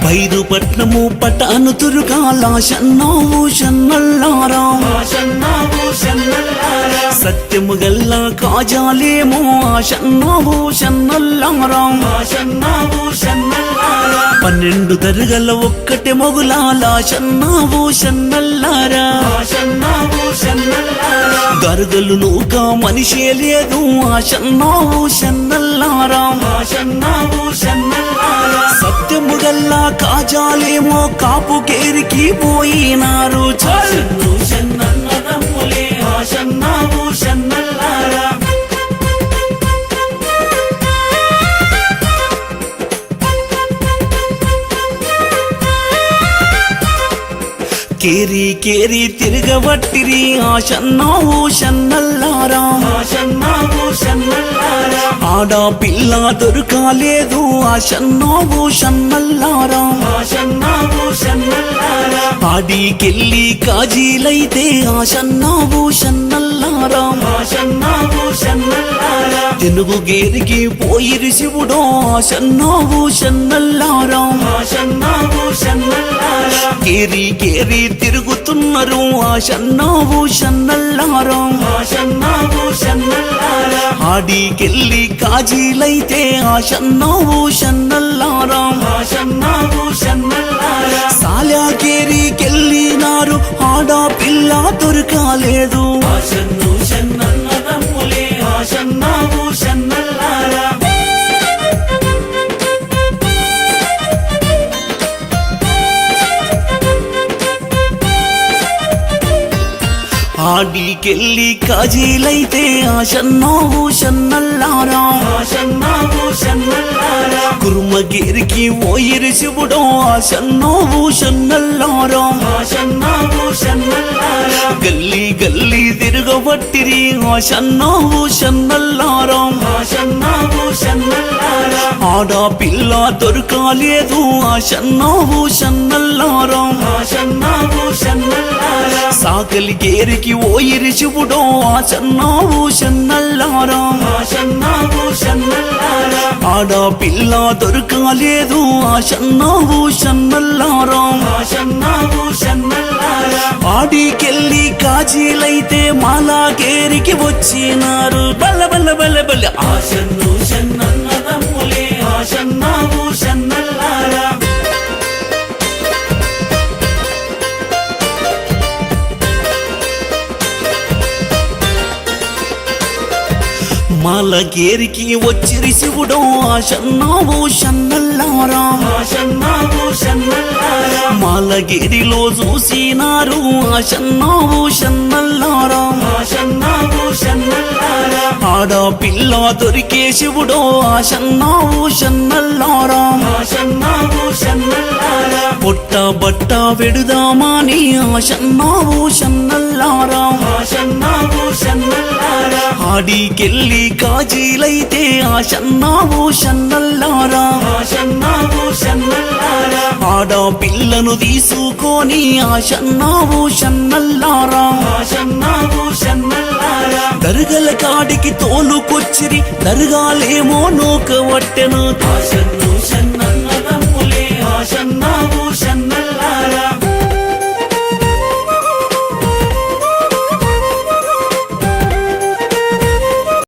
భైరుపట్నము పటాను తురుకాల షన్నావు షన్నల్లారా సత్యము గల్లా కాజాలేమో షన్నావు షన్నల్లారా 12 దర్గల ఒక్కటే మొగులాల షన్నావు షన్నల్లారా దర్గలు నూక మనిషే లేదు షన్నావు షన్నల్లారా సత్యము గల్లా కాజాలేమో కాపు కేరికి పోయినారు కేరి కేరి తిరగబట్టిరి షన్నావు షన్నల్లారా ఆడ పిల్ల దొరకాలేదు షన్నావు షన్నల్లారా ఆడికెళ్ళి కాజీలైతే షన్నావు షన్నల్లారా తెలుగు గేరికి పోయిరి శివుడో షన్నావు షన్నల్లారా కేరి కేరి తిరుగుతున్నారు షన్నావు షన్నల్లారా ఆడికెళ్ళి కాజీలైతే షన్నావు షన్నల్లారా సాలా కేరికెళ్ళినారు ఆడ పిల్ల దొరకాలేదు ఆడికెళ్ళి కాజీలైతే షన్నావు షన్నల్లారా కుర్మగిరికి ఓయిరి శివుడో షన్నావు షన్నల్లారా గల్లీ గల్లీ తిరగబట్టిరి షన్నావు షన్నల్లారా ఆడ పిల్ల దొరకాలేదు షన్నావు షన్నల్లారా సాకలి కేరికి ఓయిరి శివుడో షన్నావు షన్నల్లారా ఆడ పిల్ల దొరకాలేదు షన్నావు షన్నల్లారా ఆడికెళ్ళి కాజీలైతే మాలా కేరికి వచ్చినారు బల్ల బల్ల బల్ల బల్ల షన్నావు షన్నల్లారా మాలగేరికి వచ్చిరి శివుడో షన్నావు షన్నల్లారా మాలగేరిలో చూసినారు షన్నావు షన్నల్లారా ఆడ పిల్ల దొరికే శివుడో షన్నావు షన్నల్లారా పొట్ట బట్ట వెడుదామాని షన్నావు షన్నల్లారా ఆడికెళ్ళి కాజీలైతే షన్నావు షన్నల్లారా ఆడ పిల్లను తీసుకొని షన్నావు షన్నల్లారా దర్గల కాడికి తోలుకొచ్చిరి దర్గాలేమో నూక వట్టెను